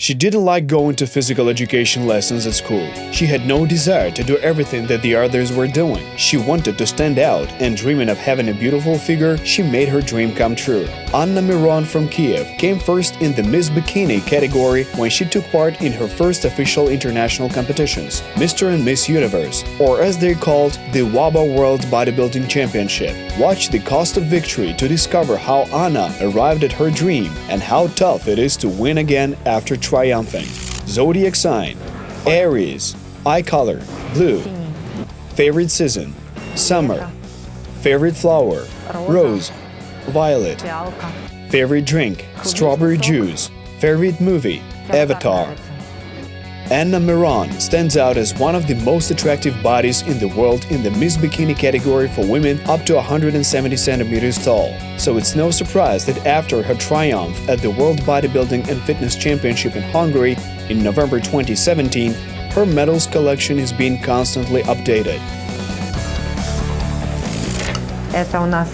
She didn't like going to physical education lessons at school. She had no desire to do everything that the others were doing. She wanted to stand out, and dreaming of having a beautiful figure, she made her dream come true. Anna Miron from Kyiv came first in the Miss Bikini category when she took part in her first official international competitions, Mr. and Miss Universe, or as they're called, the WABBA World Bodybuilding Championship. Watch the cost of victory to discover how Anna arrived at her dream and how tough it is to win again after triumphing. Zodiac sign: Aries. Eye color: blue. Favorite season: summer. Favorite flower: rose, violet. Favorite drink: strawberry juice. Favorite movie: Avatar. Anna Miron stands out as one of the most attractive bodies in the world in the Miss Bikini category for women up to 170 centimeters tall. So it's no surprise that after her triumph at the World Bodybuilding and Fitness Championship in Hungary in November 2017, her medals collection is being constantly updated.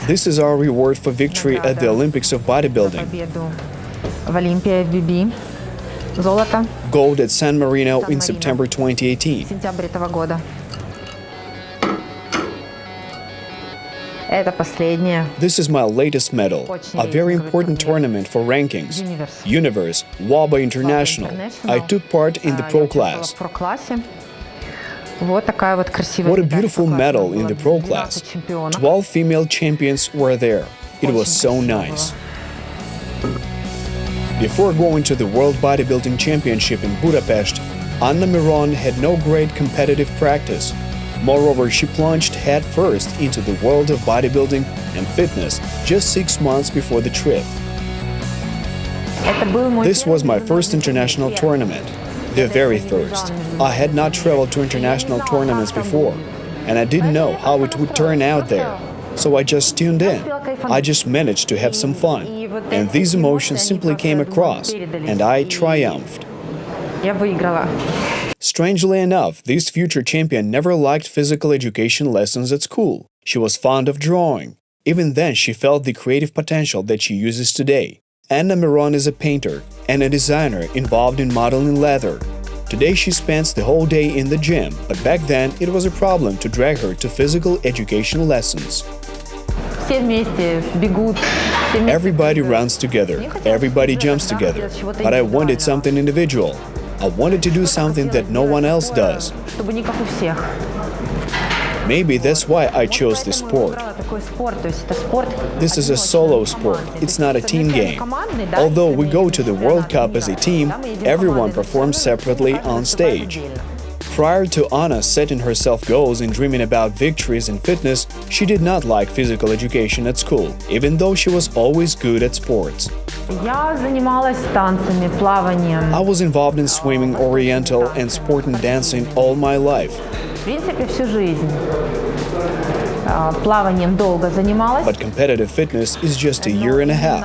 This is our reward for victory at the Olympics of bodybuilding. Gold at San Marino in September 2018. This is my latest medal, a very important tournament for rankings. Universe, WABBA International. I took part in the pro class. What a beautiful medal in the pro class. 12 female champions were there. It was so nice. Before going to the World Bodybuilding Championship in Budapest, Anna Miron had no great competitive practice. Moreover, she plunged headfirst into the world of bodybuilding and fitness just 6 months before the trip. This was my first international tournament, the very first. I had not traveled to international tournaments before, and I didn't know how it would turn out there. So I just tuned in. I just managed to have some fun, and these emotions simply came across, and I triumphed. Strangely enough, this future champion never liked physical education lessons at school. She was fond of drawing. Even then, she felt the creative potential that she uses today. Anna Miron is a painter and a designer involved in modeling leather. Today she spends the whole day in the gym, but back then it was a problem to drag her to physical education lessons. Everybody runs together, everybody jumps together, but I wanted something individual. I wanted to do something that no one else does. Maybe that's why I chose this sport. This is a solo sport, it's not a team game. Although we go to the World Cup as a team, everyone performs separately on stage. Prior to Anna setting herself goals and dreaming about victories in fitness, she did not like physical education at school, even though she was always good at sports. I was involved in swimming, oriental, and sport and dancing all my life. But competitive fitness is just a year and a half.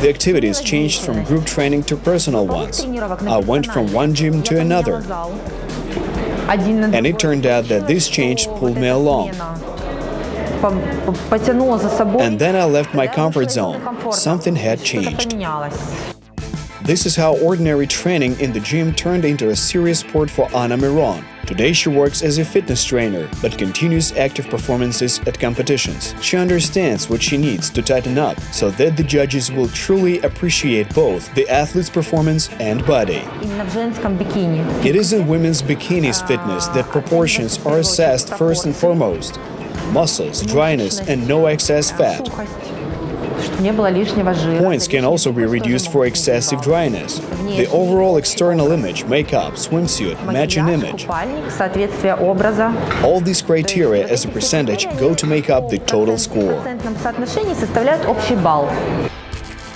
The activities changed from group training to personal ones. I went from one gym to another. And it turned out that this change pulled me along. And then I left my comfort zone. Something had changed. This is how ordinary training in the gym turned into a serious sport for Anna Miron. Today she works as a fitness trainer, but continues active performances at competitions. She understands what she needs to tighten up, so that the judges will truly appreciate both the athlete's performance and body. It is in women's bikinis fitness that proportions are assessed first and foremost. Muscles, dryness, and no excess fat. Points can also be reduced for excessive dryness. The overall external image, makeup, swimsuit, matching image. All these criteria as a percentage go to make up the total score.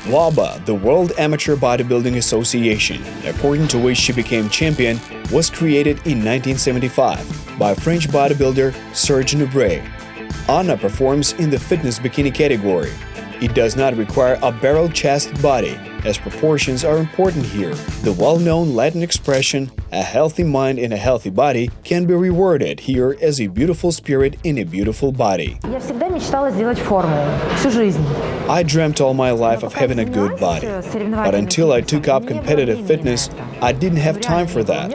WABBA, the World Amateur Bodybuilding Association, according to which she became champion, was created in 1975 by French bodybuilder Serge Nubret. Anna performs in the fitness bikini category. It does not require a barrel-chested body, as proportions are important here. The well-known Latin expression, A healthy mind in a healthy body can be rewarded here as a beautiful spirit in a beautiful body. Я всегда мечтала сделать форму всю жизнь. I dreamt all my life of having a good body, but until I took up competitive fitness, I didn't have time for that.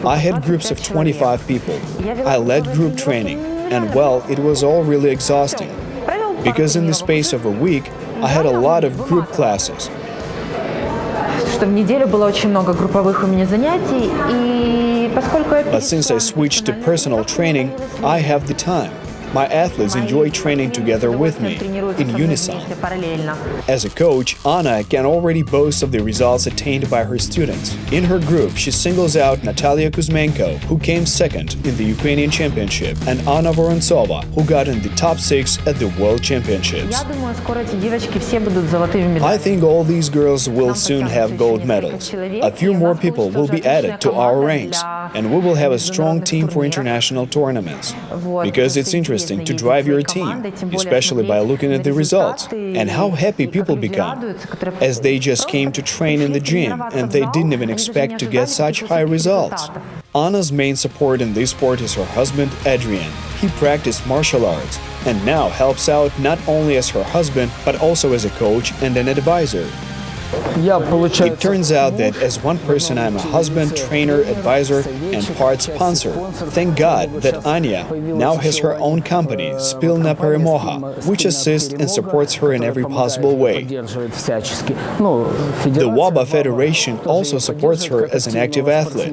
I had groups of 25 people. I led group training, and well, it was all really exhausting, because in the space of a week, I had a lot of group classes. В неделю было очень много групповых у меня занятий, и поскольку я But since I switched to personal training, I have the time. My athletes enjoy training together with me, in unison. As a coach, Anna can already boast of the results attained by her students. In her group, she singles out Natalia Kuzmenko, who came second in the Ukrainian Championship, and Anna Vorontsova, who got in the top 6 at the World Championships. Я думаю, скоро эти девочки все будут золотыми медалями. I think all these girls will soon have gold medals. A few more people will be added to our ranks, and we will have a strong team for international tournaments. Because it's interesting to drive your team, especially by looking at the results and how happy people become, as they just came to train in the gym and they didn't even expect to get such high results. Anna's main support in this sport is her husband, Adrian. He practiced martial arts and now helps out not only as her husband, but also as a coach and an advisor. It turns out that as one person I'm a husband, trainer, advisor, and part sponsor. Thank God that Anya now has her own company, Spilna Perimoha, which assists and supports her in every possible way. The WABBA Federation also supports her as an active athlete.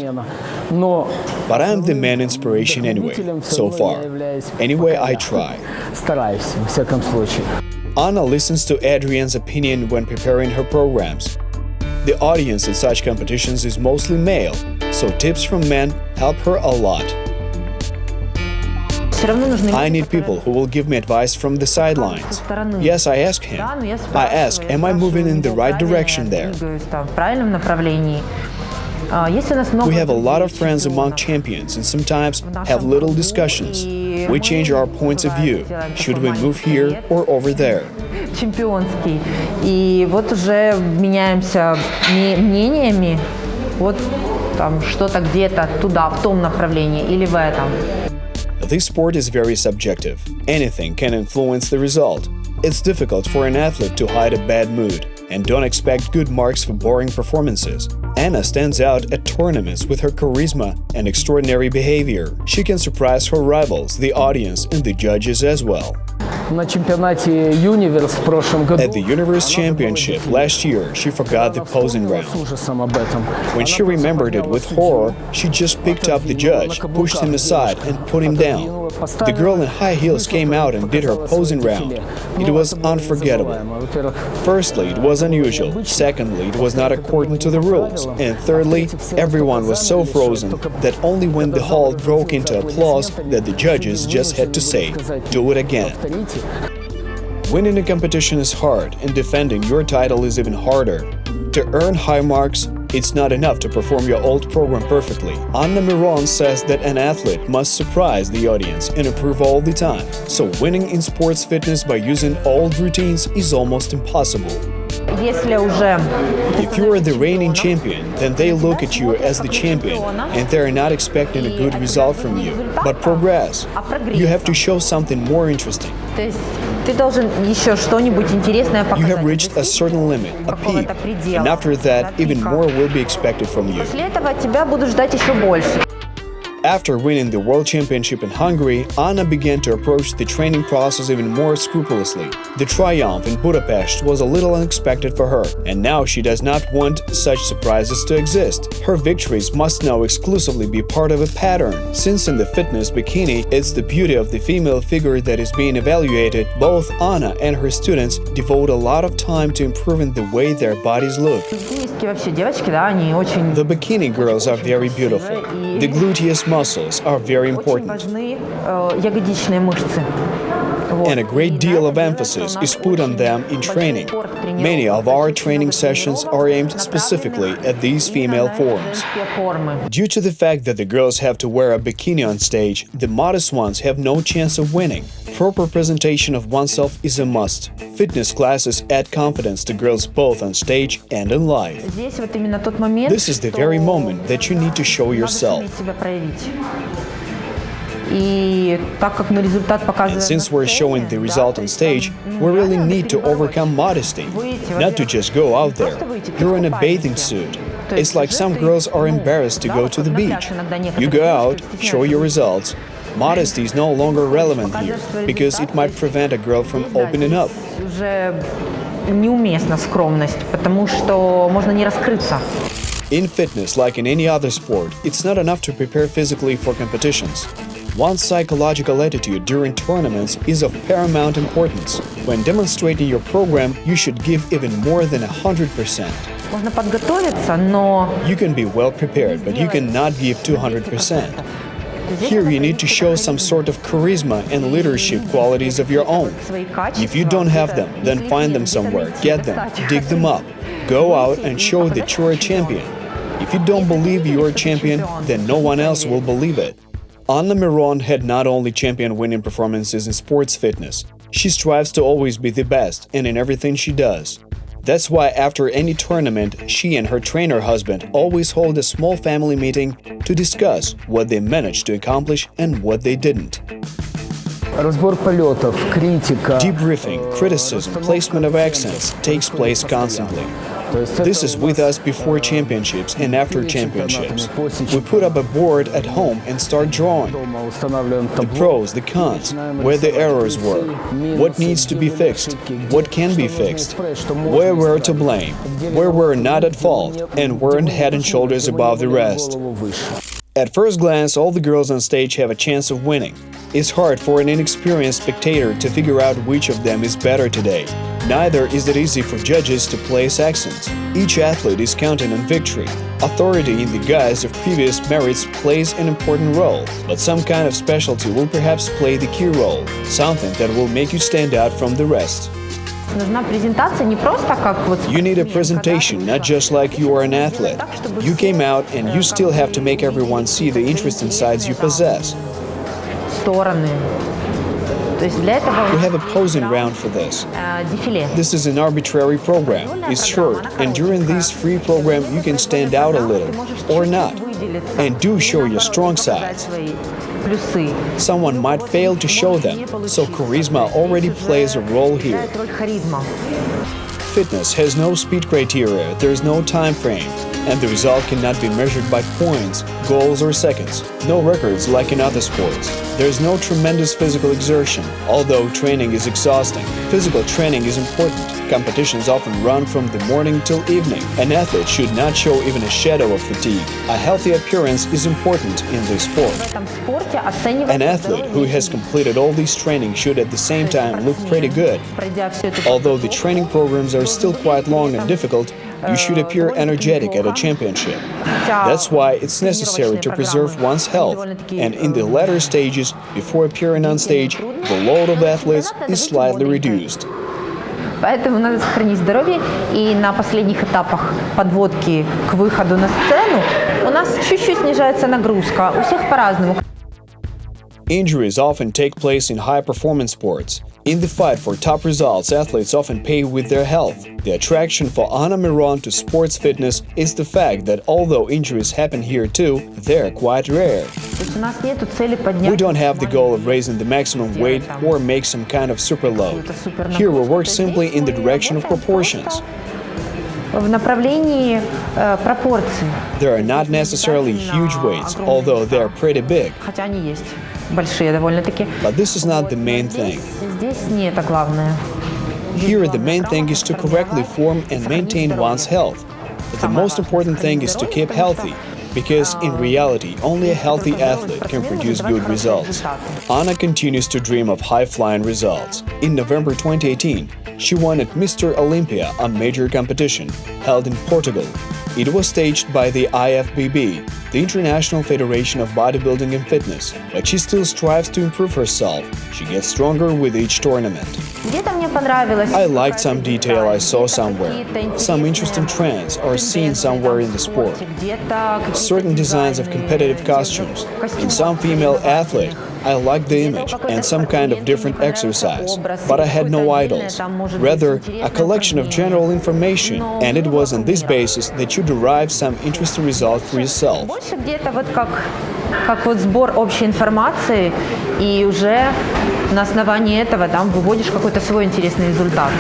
But I'm the main inspiration anyway, so far. Anyway, I try. Anna listens to Adrian's opinion when preparing her programs. The audience at such competitions is mostly male, so tips from men help her a lot. I need people who will give me advice from the sidelines. Yes, I ask him. I ask, am I moving in the right direction there? We have a lot of friends among champions and sometimes have little discussions. We change our points of view. Should we move here or over there? Чемпионский. И вот уже меняемся мнениями. Вот там что-то где-то туда, в том направлении или в этом. This sport is very subjective. Anything can influence the result. It's difficult for an athlete to hide a bad mood, and don't expect good marks for boring performances. Anna stands out at tournaments with her charisma and extraordinary behavior. She can surprise her rivals, the audience, and the judges as well. At the Universe Championship last year, she forgot the posing round. When she remembered it with horror, she just picked up the judge, pushed him aside, and put him down. The girl in high heels came out and did her posing round. It was unforgettable. Firstly, it was unusual. Secondly, it was not according to the rules. And thirdly, everyone was so frozen that only when the hall broke into applause that the judges just had to say, "Do it again." Winning a competition is hard, and defending your title is even harder. To earn high marks, it's not enough to perform your old program perfectly. Anna Miron says that an athlete must surprise the audience and improve all the time. So winning in sports fitness by using old routines is almost impossible. If you are the reigning champion, then they look at you as the champion, and they are not expecting a good result from you, but progress. You have to show something more interesting. You have reached a certain limit, a peak, and after that, even more will be expected from you. After winning the World Championship in Hungary, Anna began to approach the training process even more scrupulously. The triumph in Budapest was a little unexpected for her, and now she does not want such surprises to exist. Her victories must now exclusively be part of a pattern. Since in the fitness bikini, it's the beauty of the female figure that is being evaluated, both Anna and her students devote a lot of time to improving the way their bodies look. The bikini girls are very beautiful. The gluteus muscles are very important. And a great deal of emphasis is put on them in training. Many of our training sessions are aimed specifically at these female forms. Due to the fact that the girls have to wear a bikini on stage, the modest ones have no chance of winning. Proper presentation of oneself is a must. Fitness classes add confidence to girls both on stage and in life. Здесь вот именно тот момент, This is the very moment that you need to show yourself. себя проявить. И так как мы результат показываем And since we're showing the result on stage, we really need to overcome modesty, not to just go out there. You're in a bathing suit. It's like some girls are embarrassed to go to the beach. You go out, show your results. Modesty is no longer relevant here, because it might prevent a girl from opening up. Уже неуместна скромность, потому что можно не раскрыться. In fitness, like in any other sport, it's not enough to prepare physically for competitions. One's psychological attitude during tournaments is of paramount importance. When demonstrating your program, you should give even more than 100%. Можно подготовиться, но You can be well prepared, but you cannot give 200%. Here you need to show some sort of charisma and leadership qualities of your own. If you don't have them, then find them somewhere, get them, dig them up. Go out and show that you're a champion. If you don't believe you're a champion, then no one else will believe it. Anna Miron had not only champion-winning performances in sports fitness, she strives to always be the best and in everything she does. That's why after any tournament, she and her trainer husband always hold a small family meeting to discuss what they managed to accomplish and what they didn't. Разбор полетов, критика. Debriefing, criticism, placement of accents takes place constantly. This is with us before championships and after championships. We put up a board at home and start drawing. The pros, the cons, where the errors were, what needs to be fixed, what can be fixed, where we're to blame, where we're not at fault, and weren't head and shoulders above the rest. At first glance, all the girls on stage have a chance of winning. It's hard for an inexperienced spectator to figure out which of them is better today. Neither is it easy for judges to place accents. Each athlete is counting on victory. Authority in the guise of previous merits plays an important role, but some kind of specialty will perhaps play the key role, something that will make you stand out from the rest. Нужна презентация не просто как вот. You need a presentation, not just like you are an athlete. You came out and you still have to make everyone see the interesting sides you possess. Стороны. То есть для этого We have a posing round for this. дефиле. This is an arbitrary program. It's short, and during this free program you can stand out a little, or not, and do show your strong sides. Плюсы. Someone might fail to show them, so charisma already plays a role here. Роль харизма. Fitness has no speed criteria, there's no time frame, and the result cannot be measured by points, goals or seconds. No records like in other sports. There's no tremendous physical exertion, although training is exhausting. Physical training is important. Competitions often run from the morning till evening. An athlete should not show even a shadow of fatigue. A healthy appearance is important in this sport. В этом спорте оценивать An athlete who has completed all this training should at the same time look pretty good. пройдя всю эту Although the training programs are still quite long and difficult, you should appear energetic at a championship. That's why it's necessary to preserve one's health, and in the latter stages, before appearing on stage, the load of athletes is slightly reduced. Поэтому надо сохранить здоровье, и на последних этапах подводки к выходу на сцену у нас чуть-чуть снижается нагрузка, у всех по-разному. Injuries often take place in high-performance sports. In the fight for top results, athletes often pay with their health. The attraction for Anna Miron to sports fitness is the fact that although injuries happen here too, they're quite rare. То есть у нас нету цели поднять. We don't have the goal of raising the maximum weight or make some kind of super load. Here we work simply in the direction of proportions. В направлении пропорций, There are not necessarily huge weights, although they are pretty big. хотя они есть большие довольно-таки. But this is not the main thing. Здесь не это главное. Here the main thing is to correctly form and maintain one's health. But the most important thing is to keep healthy, because in reality only a healthy athlete can produce good results. Anna continues to dream of high-flying results. In November 2018, she won at Mr. Olympia, a major competition held in Portugal. It was staged by the IFBB, the International Federation of Bodybuilding and Fitness, but she still strives to improve herself. She gets stronger with each tournament. Где-то мне понравилось. I liked some detail I saw somewhere. Some interesting trends are seen somewhere in the sport. Где-то Certain designs of competitive costumes. In some female athlete, I liked the image and some kind of different exercise, but I had no idols. Rather, a collection of general information, and it was on this basis that you derive some interesting result for yourself. Больше где-то вот как вот сбор общей информации, и уже на основании этого там выводишь какой-то свой интересный результат.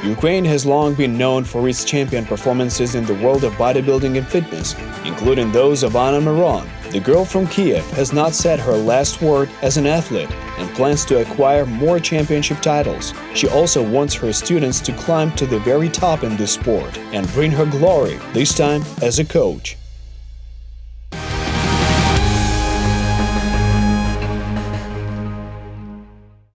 Ukraine has long been known for its champion performances in the world of bodybuilding and fitness, including those of Miron. The girl from Kyiv has not said her last word as an athlete and plans to acquire more championship titles. She also wants her students to climb to the very top in this sport and bring her glory, this time as a coach.